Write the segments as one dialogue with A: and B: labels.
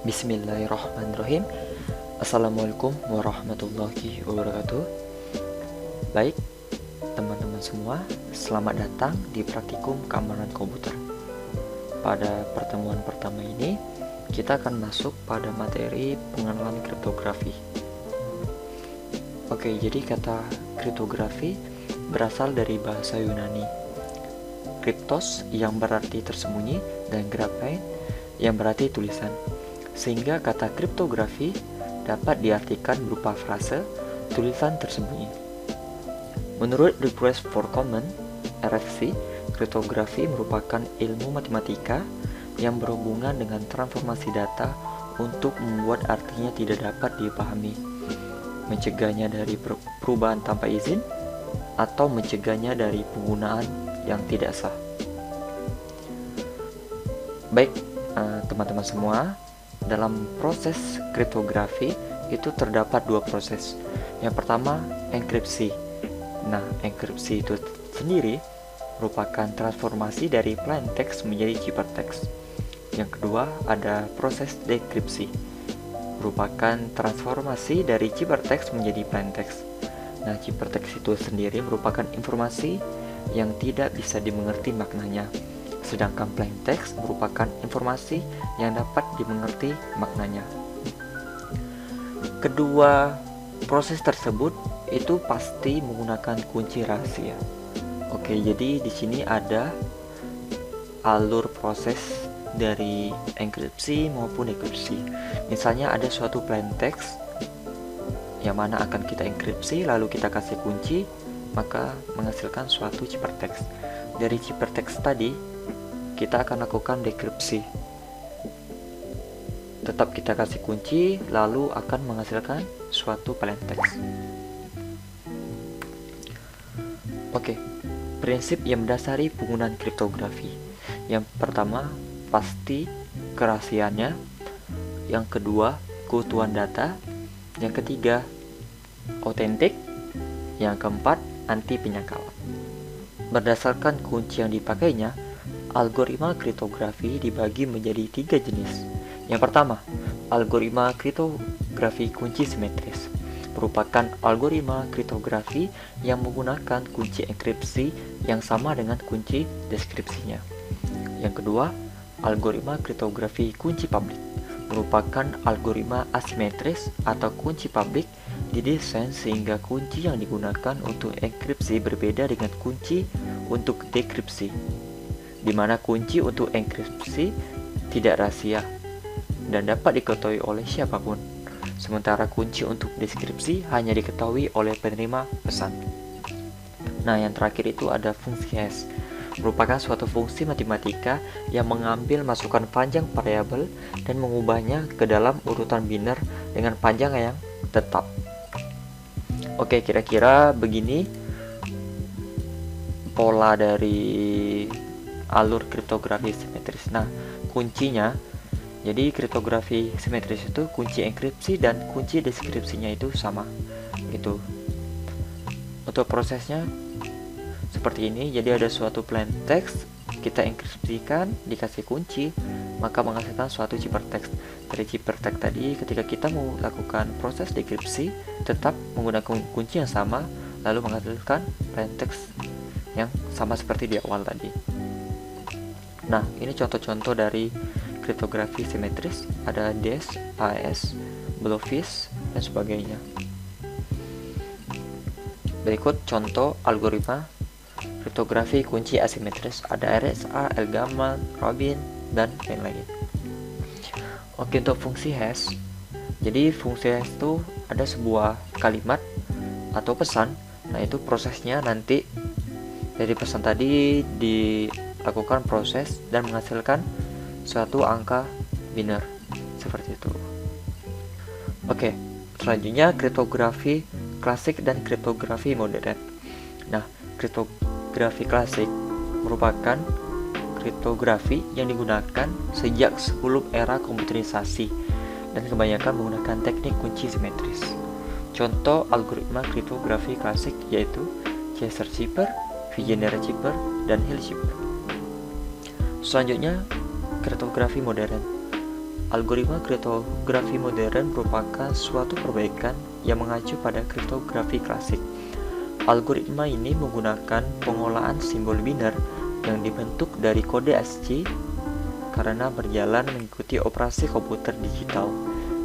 A: Bismillahirrahmanirrahim. Assalamualaikum warahmatullahi wabarakatuh. Baik, teman-teman semua, selamat datang di praktikum keamanan komputer. Pada pertemuan pertama ini, kita akan masuk pada materi pengenalan kriptografi. Oke, jadi kata kriptografi berasal dari bahasa Yunani. Kriptos yang berarti tersembunyi dan graphein yang berarti tulisan. Sehingga kata kriptografi dapat diartikan berupa frase tulisan tersembunyi. Menurut Request for Commons (RFC), kriptografi merupakan ilmu matematika yang berhubungan dengan transformasi data untuk membuat artinya tidak dapat dipahami, mencegahnya dari perubahan tanpa izin, atau mencegahnya dari penggunaan yang tidak sah. Baik, teman-teman semua, dalam proses kriptografi itu terdapat dua proses. Yang pertama, enkripsi. Nah, enkripsi itu sendiri merupakan transformasi dari plain text menjadi ciphertext. Yang kedua, ada proses dekripsi, merupakan transformasi dari ciphertext menjadi plain text. Nah, ciphertext itu sendiri merupakan informasi yang tidak bisa dimengerti maknanya, sedangkan plain text merupakan informasi yang dapat dimengerti maknanya. Kedua proses tersebut itu pasti menggunakan kunci rahasia. Oke, jadi di sini ada alur proses dari enkripsi maupun dekripsi. Misalnya ada suatu plain text yang mana akan kita enkripsi, lalu kita kasih kunci, maka menghasilkan suatu ciphertext. Dari ciphertext tadi kita akan lakukan dekripsi. Tetap kita kasih kunci, lalu akan menghasilkan suatu plain text. Oke, prinsip yang mendasari penggunaan kriptografi. Yang pertama, pasti kerahasiaannya. Yang kedua, keutuhan data. Yang ketiga, otentik. Yang keempat, anti penyangkalan. Berdasarkan kunci yang dipakainya, algoritma kriptografi dibagi menjadi 3 jenis. Yang pertama, algoritma kriptografi kunci simetris, merupakan algoritma kriptografi yang menggunakan kunci enkripsi yang sama dengan kunci deskripsinya. Yang kedua, algoritma kriptografi kunci publik, merupakan algoritma asimetris atau kunci publik didesain sehingga kunci yang digunakan untuk enkripsi berbeda dengan kunci untuk dekripsi, di mana kunci untuk enkripsi tidak rahasia dan dapat diketahui oleh siapapun, sementara kunci untuk deskripsi hanya diketahui oleh penerima pesan. Nah, yang terakhir itu ada fungsi hash, merupakan suatu fungsi matematika yang mengambil masukan panjang variabel dan mengubahnya ke dalam urutan biner dengan panjang yang tetap. Oke, kira-kira begini pola dari alur kriptografi simetris. Nah, kuncinya, jadi kriptografi simetris itu kunci enkripsi dan kunci deskripsinya itu sama gitu. Untuk prosesnya seperti ini, jadi ada suatu plain text, kita enkripsikan, dikasih kunci, maka menghasilkan suatu ciphertext. Dari ciphertext tadi, ketika kita mau lakukan proses dekripsi, tetap menggunakan kunci yang sama, lalu menghasilkan plain text yang sama seperti di awal tadi. Nah, ini contoh-contoh dari kriptografi simetris, ada DES, AES, Bluefish, dan sebagainya. Berikut contoh algoritma kriptografi kunci asimetris, ada RSA, Elgamal, Robin, dan lain-lain. Oke, untuk fungsi hash, jadi fungsi hash itu ada sebuah kalimat atau pesan. Nah, itu prosesnya nanti dari pesan tadi dilakukan proses dan menghasilkan suatu angka biner seperti itu. Oke, selanjutnya kriptografi klasik dan kriptografi modern. Nah, kriptografi klasik merupakan kriptografi yang digunakan sejak sebelum era komputerisasi dan kebanyakan menggunakan teknik kunci simetris. Contoh algoritma kriptografi klasik yaitu Chaser Cipher, Vigenère Cipher, dan Hill Cipher. Selanjutnya, kriptografi modern. algoritma kriptografi modern merupakan suatu perbaikan yang mengacu pada kriptografi klasik. Algoritma ini menggunakan pengolahan simbol biner yang dibentuk dari kode ASCII karena berjalan mengikuti operasi komputer digital,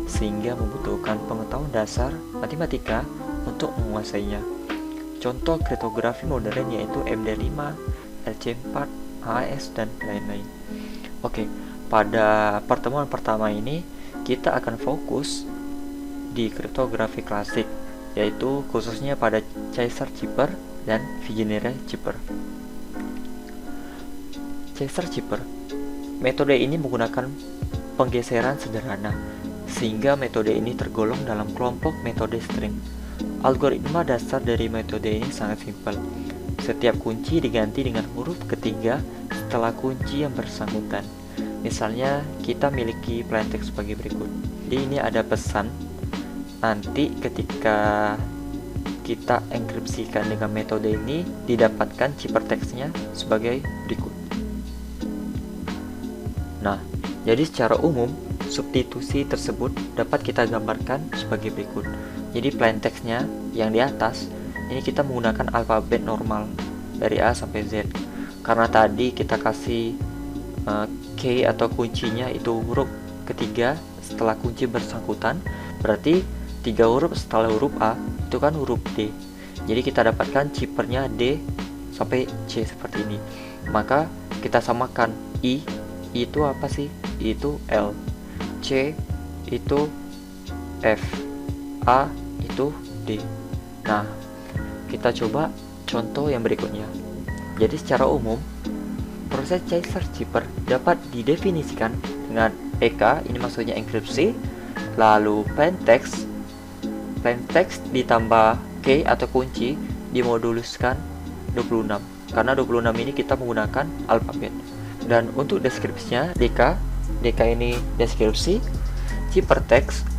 A: sehingga membutuhkan pengetahuan dasar matematika untuk menguasainya. Contoh kriptografi modern yaitu MD5, RC4, AES, dan lain-lain. Oke, pada pertemuan pertama ini kita akan fokus di kriptografi klasik, yaitu khususnya pada Caesar-Cipher dan Vigenère-Cipher. Caesar-Cipher, metode ini menggunakan penggeseran sederhana, sehingga metode ini tergolong dalam kelompok metode string. Algoritma dasar dari metode ini sangat simpel. Setiap kunci diganti dengan huruf ketiga setelah kunci yang bersangkutan. Misalnya kita miliki plaintext sebagai berikut. Jadi ini ada pesan. Nanti ketika kita enkripsikan dengan metode ini, didapatkan ciphertextnya sebagai berikut. Nah, jadi secara umum substitusi tersebut dapat kita gambarkan sebagai berikut. Jadi plaintext-nya yang di atas ini kita menggunakan alfabet normal dari A sampai Z. Karena tadi kita kasih key atau kuncinya itu huruf ketiga setelah kunci bersangkutan, berarti 3 huruf setelah huruf A itu kan huruf D. Jadi kita dapatkan ciphernya D sampai C seperti ini. Maka kita samakan I itu apa sih? Itu L. C itu F. A itu D. Nah, kita coba contoh yang berikutnya. Jadi secara umum proses Caesar-Cipher dapat didefinisikan dengan EK, ini maksudnya enkripsi, lalu plaintext ditambah key atau kunci dimoduluskan 26. Karena 26 ini kita menggunakan alfabet. Dan untuk deskripsinya DK ini deskripsi, ciphertext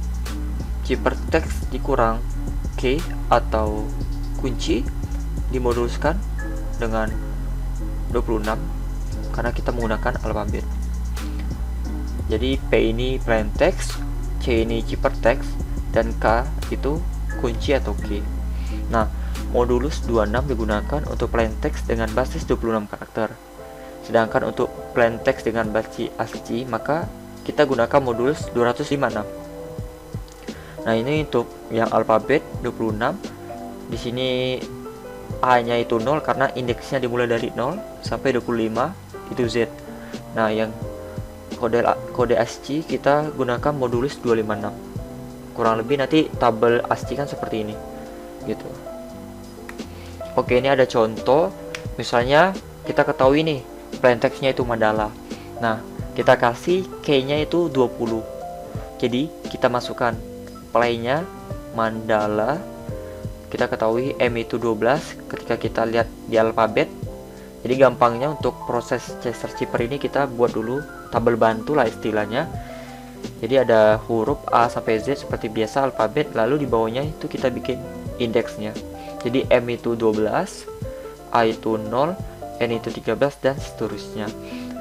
A: dikurang key atau kunci dimoduluskan dengan 26 karena kita menggunakan alfabet. Jadi P ini plaintext, C ini ciphertext, dan K itu kunci atau key. Nah, modulus 26 digunakan untuk plaintext dengan basis 26 karakter. Sedangkan untuk plaintext dengan basis ASCII maka kita gunakan modulus 256. Nah, ini untuk yang alfabet 26. Di sini A-nya itu 0 karena indeksnya dimulai dari 0 sampai 25 itu Z. Nah, yang kode ASCII kita gunakan modulus 256. Kurang lebih nanti tabel ASCII kan seperti ini. Gitu. Oke, ini ada contoh. Misalnya kita ketahui nih plaintextnya itu mandala. Nah, kita kasih key-nya itu 20. Jadi kita masukkan play-nya mandala. Kita ketahui M itu 12 ketika kita lihat di alfabet. Jadi gampangnya untuk proses Caesar-Cipher ini kita buat dulu tabel bantu lah istilahnya. Jadi ada huruf A sampai Z seperti biasa alfabet, lalu di bawahnya itu kita bikin indeksnya. Jadi M itu 12, A itu 0, N itu 13, dan seterusnya.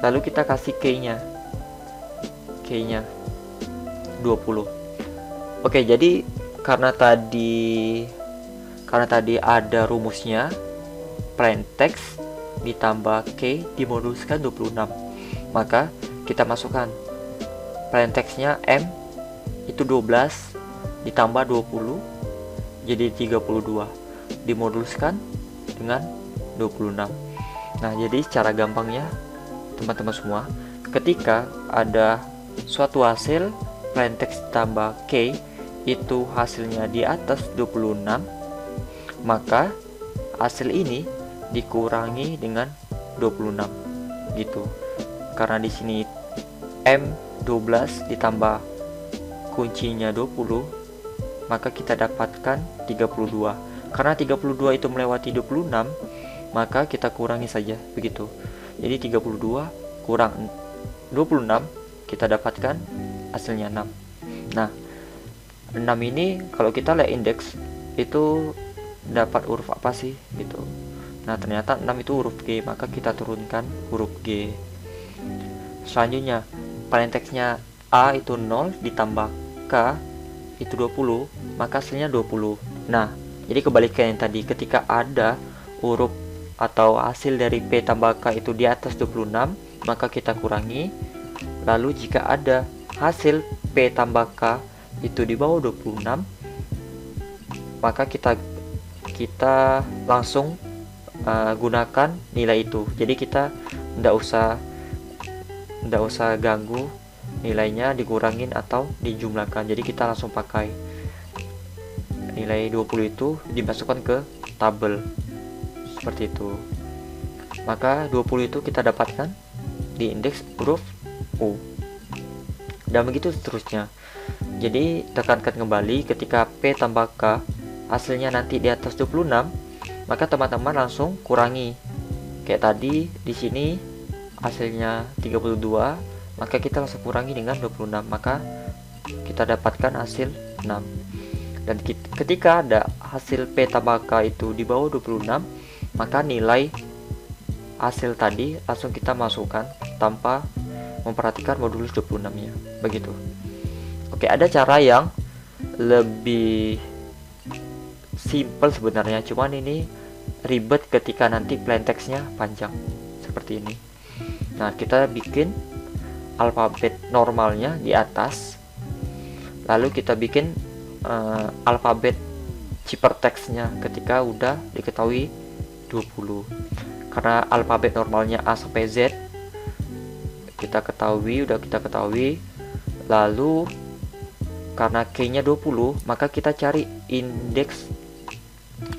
A: Lalu kita kasih key-nya 20. Oke, jadi karena tadi ada rumusnya plaintext ditambah key dimoduluskan 26, maka kita masukkan plaintextnya M itu 12 ditambah 20 jadi 32 dimoduluskan dengan 26. Nah, jadi secara gampangnya teman-teman semua, ketika ada suatu hasil plaintext tambah key itu hasilnya di atas 26, maka hasil ini dikurangi dengan 26 gitu. Karena di sini M 12 ditambah kuncinya 20, maka kita dapatkan 32. Karena 32 itu melewati 26, maka kita kurangi saja begitu. Jadi 32 kurang 26, kita dapatkan hasilnya 6. Nah, 6 ini kalau kita lihat indeks itu dapat huruf apa sih gitu. Nah, ternyata 6 itu huruf G, maka kita turunkan huruf G. Selanjutnya plaintextnya A itu 0 ditambah K itu 20, maka hasilnya 20. Nah, jadi kebalikan yang tadi, ketika ada huruf atau hasil dari P tambah K itu di atas 26, maka kita kurangi. Lalu jika ada hasil P tambah K itu di bawah 26, maka kita langsung gunakan nilai itu. Jadi kita tidak usah ganggu nilainya dikurangin atau dijumlahkan. Jadi kita langsung pakai nilai 20 itu dimasukkan ke tabel seperti itu. Maka 20 itu kita dapatkan di indeks huruf U, dan begitu seterusnya. Jadi tekankan kembali, ketika P tambah K hasilnya nanti di atas 26, maka teman-teman langsung kurangi. Kayak tadi di sini hasilnya 32, maka kita langsung kurangi dengan 26, maka kita dapatkan hasil 6. Dan ketika ada hasil P tambah K itu di bawah 26, maka nilai hasil tadi langsung kita masukkan tanpa memperhatikan modulus 26 nya. Begitu. Oke, ada cara yang lebih simple sebenarnya, cuman ini ribet ketika nanti plain text-nya panjang seperti ini. Nah, kita bikin alfabet normalnya di atas, lalu kita bikin alfabet ciphertext-nya ketika udah diketahui 20. Karena alfabet normalnya A sampai Z udah kita ketahui, lalu karena K-nya 20, maka kita cari indeks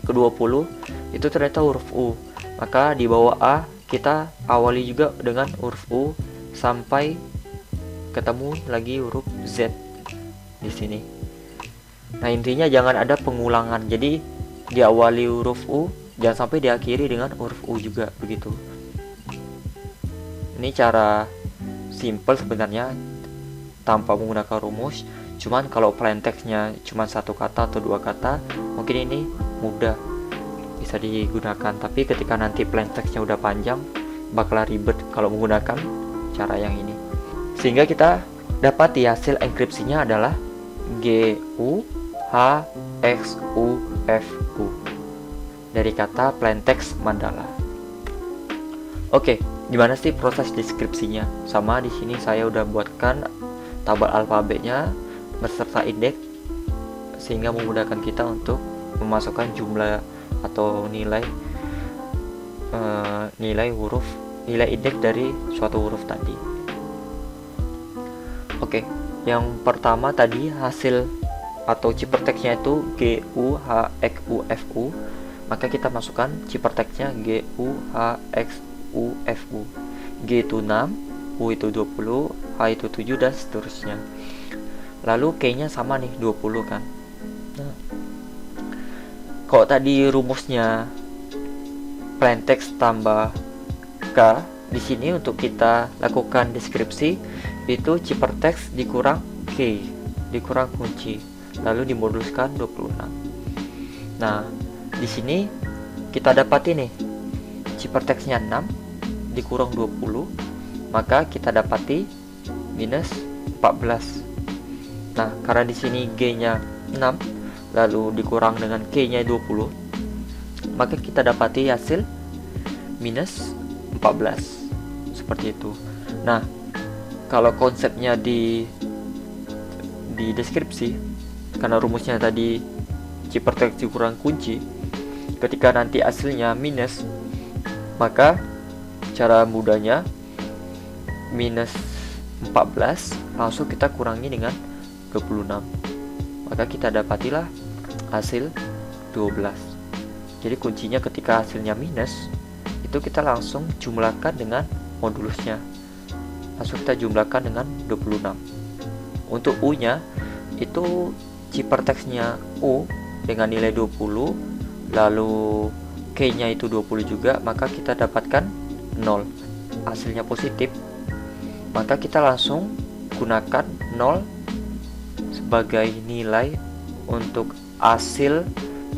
A: ke-20 itu ternyata huruf U. Maka di bawah A kita awali juga dengan huruf U sampai ketemu lagi huruf Z di sini. Nah, intinya jangan ada pengulangan. Jadi diawali huruf U, jangan sampai diakhiri dengan huruf U juga, begitu. Ini cara simple sebenarnya tanpa menggunakan rumus. Cuman kalau plain text-nya cuma satu kata atau dua kata, mungkin ini mudah bisa digunakan. Tapi ketika nanti plain text-nya udah panjang, bakal ribet kalau menggunakan cara yang ini. Sehingga kita dapat di hasil enkripsinya adalah GUHXUFU dari kata plain text Mandala. Oke, gimana sih proses deskripsinya? Sama di sini saya udah buatkan tabel alfabetnya beserta indeks sehingga memudahkan kita untuk memasukkan jumlah atau nilai indeks dari suatu huruf tadi. Oke, yang pertama tadi hasil atau ciphertext-nya itu GUHXUFU, maka kita masukkan ciphertext-nya GUHXUFU. G itu 6, U itu 20, H itu 7, dan seterusnya. Lalu K-nya sama nih, 20 kan. Nah, kalau tadi rumusnya plain text tambah K, di sini untuk kita lakukan deskripsi itu ciphertext dikurang K dikurang kunci, lalu dimoduluskan 26. Nah, di sini kita dapati nih ciphertext-nya 6 dikurang 20, maka kita dapati minus 14. Nah, karena di sini G-nya 6 lalu dikurang dengan K-nya 20, maka kita dapati hasil minus 14. Seperti itu. Nah, kalau konsepnya di deskripsi, karena rumusnya tadi ciphertext dikurang kunci, ketika nanti hasilnya minus, maka cara mudahnya minus 14 langsung kita kurangi dengan 26, maka kita dapatilah hasil 12. Jadi kuncinya ketika hasilnya minus itu kita langsung jumlahkan dengan modulusnya, langsung kita jumlahkan dengan 26. Untuk U nya itu ciphertext-nya U dengan nilai 20, lalu K nya itu 20 juga, maka kita dapatkan 0, hasilnya positif, maka kita langsung gunakan 0 sebagai nilai untuk hasil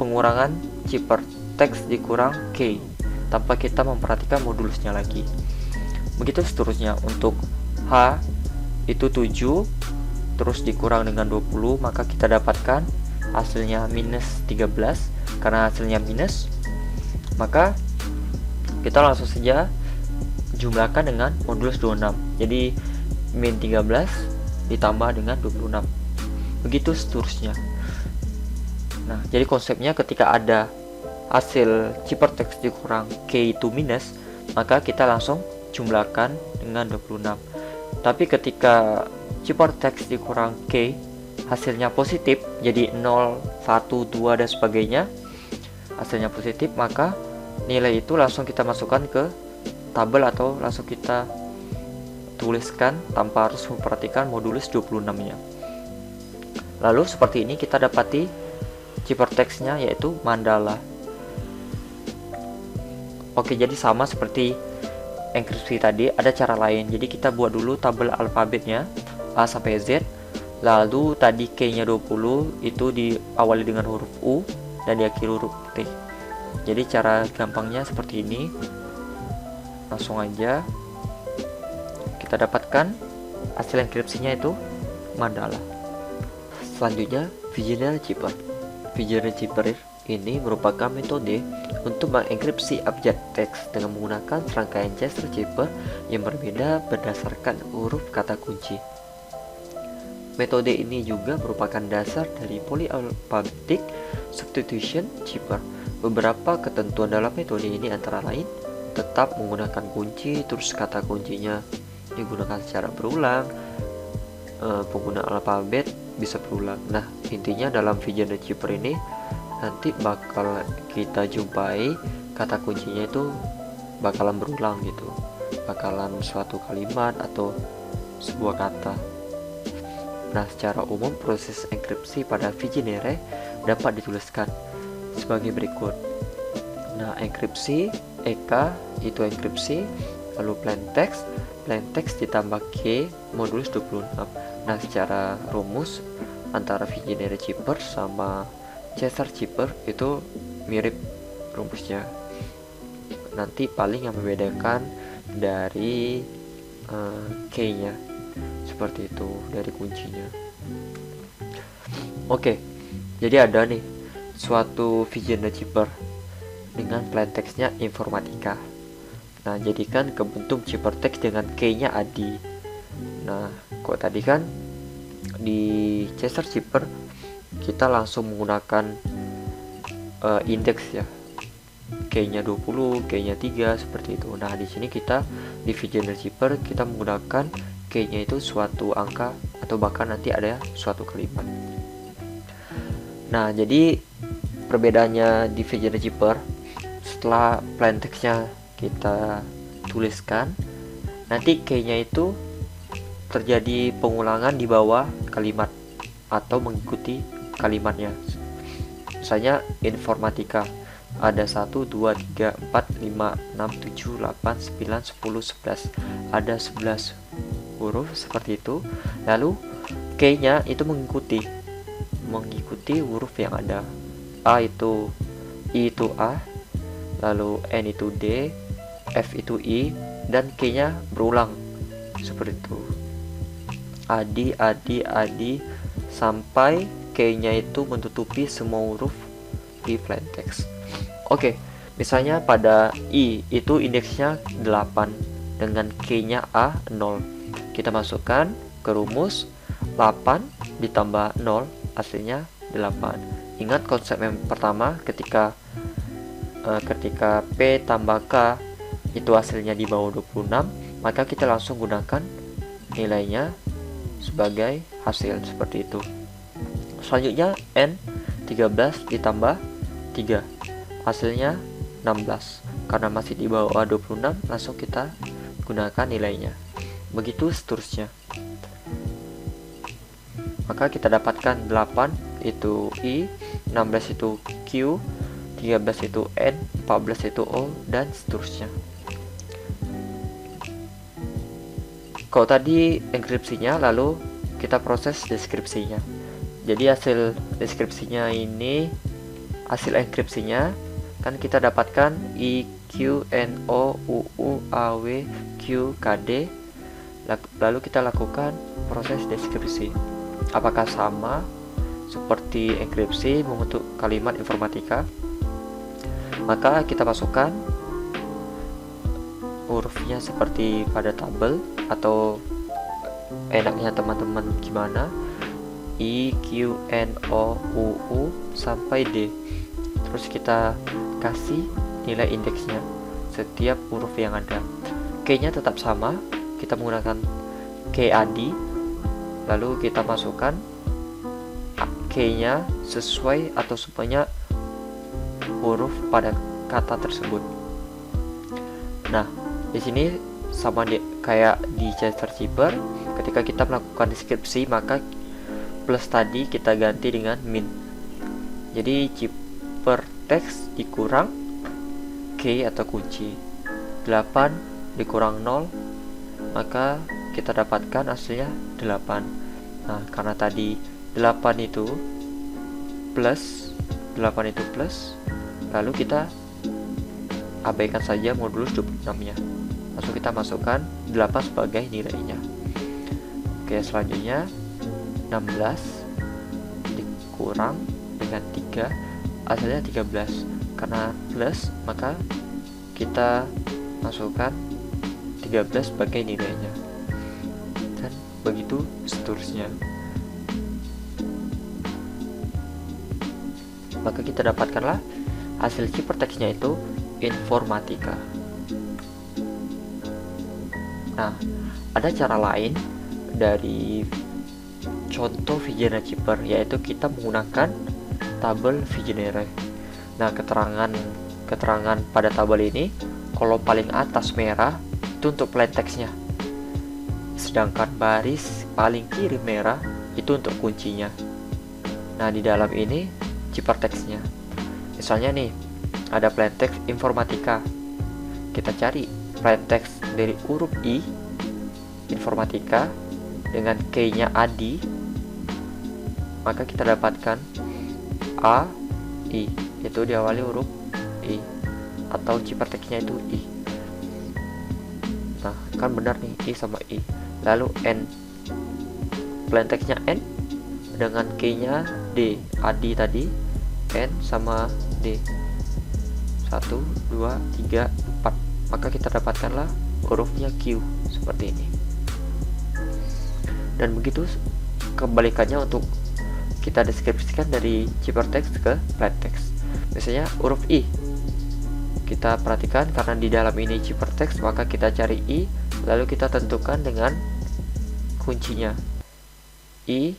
A: pengurangan ciphertext dikurang K tanpa kita memperhatikan modulusnya lagi. Begitu seterusnya. Untuk H itu 7, terus dikurang dengan 20, maka kita dapatkan hasilnya minus 13. Karena hasilnya minus, maka kita langsung saja jumlahkan dengan modulus 26. Jadi min 13 ditambah dengan 26. Begitu seterusnya. Nah, jadi konsepnya ketika ada hasil Cipertex dikurang K itu minus, maka kita langsung jumlahkan dengan 26. Tapi ketika Cipertex dikurang K hasilnya positif, jadi 0, 1, 2 dan sebagainya, hasilnya positif, maka nilai itu langsung kita masukkan ke tabel atau langsung kita tuliskan tanpa harus memperhatikan modulus 26-nya. Lalu seperti ini kita dapati Cipertex-nya yaitu mandala. Oke, jadi sama seperti enkripsi tadi, ada cara lain. Jadi kita buat dulu tabel alfabetnya A sampai Z. Lalu tadi K-nya 20 itu diawali dengan huruf U dan diakhiri huruf T. Jadi cara gampangnya seperti ini. Langsung aja kita dapatkan hasil enkripsinya itu mandala. Selanjutnya Vigenère Cipher. Vigenère Cipher ini merupakan metode untuk mengenkripsi abjad teks dengan menggunakan serangkaian Chester Cipher yang berbeda berdasarkan huruf kata kunci. Metode ini juga merupakan dasar dari polyalphabetic substitution Cipher. Beberapa ketentuan dalam metode ini antara lain tetap menggunakan kunci, terus kata kuncinya digunakan secara berulang, pengguna alfabet bisa berulang. Nah, intinya dalam Vigenère Cipher ini nanti bakal kita jumpai kata kuncinya itu bakalan berulang gitu, bakalan suatu kalimat atau sebuah kata. Nah, secara umum proses enkripsi pada Vigenère dapat dituliskan sebagai berikut. Nah, enkripsi EK itu enkripsi, lalu plain text ditambah K modulus 26. Nah, secara rumus antara Vigenère Cipher sama Chester Cipher itu mirip rumusnya. Nanti paling yang membedakan dari K-nya seperti itu, dari kuncinya. Oke, jadi ada nih suatu Vigenère Cipher dengan plain text-nya informatika. Nah, jadikan kebentuk Cipertex dengan K-nya Adi. Nah, kok tadi kan di Chester Cipher kita langsung menggunakan indeks ya, K-nya 20, K-nya 3 seperti itu. Nah, di sini kita di Vigenère Cipher kita menggunakan K-nya itu suatu angka atau bahkan nanti ada suatu kalimat. Nah, jadi perbedaannya di Vigenère Cipher, setelah plain text-nya kita tuliskan, nanti K-nya itu terjadi pengulangan di bawah kalimat atau mengikuti kalimatnya. Misalnya informatika ada 1, 2, 3, 4, 5, 6, 7, 8, 9, 10, 11, ada 11 huruf seperti itu. Lalu K-nya itu mengikuti huruf yang ada. A itu I itu A, lalu N itu D, F itu I, dan K-nya berulang seperti itu. Adi sampai K-nya itu menutupi semua huruf di plain text. Oke, misalnya pada I itu indeksnya 8 dengan K-nya A 0. Kita masukkan ke rumus 8 ditambah 0 hasilnya 8. Ingat konsep yang pertama, ketika P tambah K itu hasilnya di bawah 26, maka kita langsung gunakan nilainya sebagai hasil seperti itu. Selanjutnya N 13 ditambah 3 hasilnya 16. Karena masih di bawah 26, langsung kita gunakan nilainya. Begitu seterusnya. Maka kita dapatkan 8 itu I, 16 itu Q, 13 itu N, 14 itu O, dan seterusnya. Kalau tadi enkripsinya, lalu kita proses deskripsinya. Jadi hasil deskripsinya ini, hasil enkripsinya kan kita dapatkan I, Q, N, O, U, A, W, Q, K, D. Lalu kita lakukan proses deskripsi. apakah sama seperti enkripsi membentuk kalimat informatika. Maka kita masukkan hurufnya seperti pada tabel, atau enaknya teman-teman gimana, I, Q, N, O, U sampai D. Terus kita kasih nilai indeksnya setiap huruf yang ada. K-nya tetap sama, kita menggunakan KAD, lalu kita masukkan K-nya sesuai atau sebanyak huruf pada kata tersebut. Nah, di sini sama kayak di ChatGPT, ketika kita melakukan deskripsi maka plus tadi kita ganti dengan min. Jadi CipherText dikurang K atau kunci 8 dikurang 0, maka kita dapatkan hasilnya 8. Nah, karena tadi 8 itu plus, lalu kita abaikan saja modulus 26-nya. Langsung kita masukkan 8 sebagai nilainya. Oke, selanjutnya 16 dikurang dengan 3, hasilnya 13. Karena plus, maka kita masukkan 13 sebagai nilainya. Dan begitu seterusnya. Maka kita dapatkanlah hasil CipherText-nya itu informatika. Nah, ada cara lain dari contoh Vigenère Cipher, yaitu kita menggunakan tabel Vigenère. Nah, keterangan pada tabel ini, kolom paling atas merah itu untuk plain text-nya, sedangkan baris paling kiri merah itu untuk kuncinya. Nah, di dalam ini CipherText-nya, misalnya nih ada plain text informatika, kita cari plain text dari huruf I informatika dengan K-nya ADI, maka kita dapatkan A, I, itu diawali huruf I, atau CipherText-nya itu I. Nah, kan benar nih, I sama I. Lalu N, plain text-nya N dengan K-nya D, ADI tadi, N sama D, 1, 2, 3, 4, maka kita dapatkanlah hurufnya Q seperti ini. Dan begitu kebalikannya untuk kita deskripsikan dari CipherText ke plain text. Misalnya huruf I, kita perhatikan karena di dalam ini CipherText, maka kita cari I, lalu kita tentukan dengan kuncinya I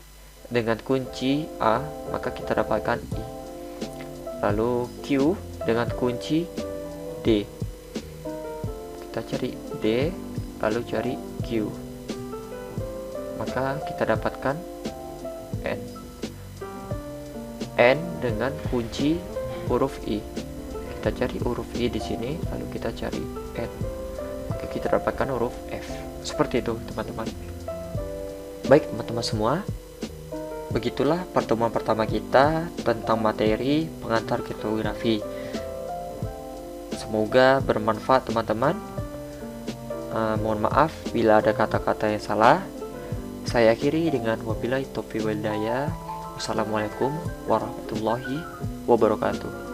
A: dengan kunci A, maka kita dapatkan I. Lalu Q dengan kunci D, kita cari D, lalu cari Q, maka kita dapatkan N. N dengan kunci huruf I, kita cari huruf I di sini, lalu kita cari N, maka kita dapatkan huruf F. Seperti itu, teman-teman. Baik, teman-teman semua, begitulah pertemuan pertama kita tentang materi pengantar kriptografi. Semoga bermanfaat, teman-teman. Mohon maaf bila ada kata-kata yang salah. Saya akhiri dengan wabillahi taufiq wal hidayah. Wassalamualaikum warahmatullahi wabarakatuh.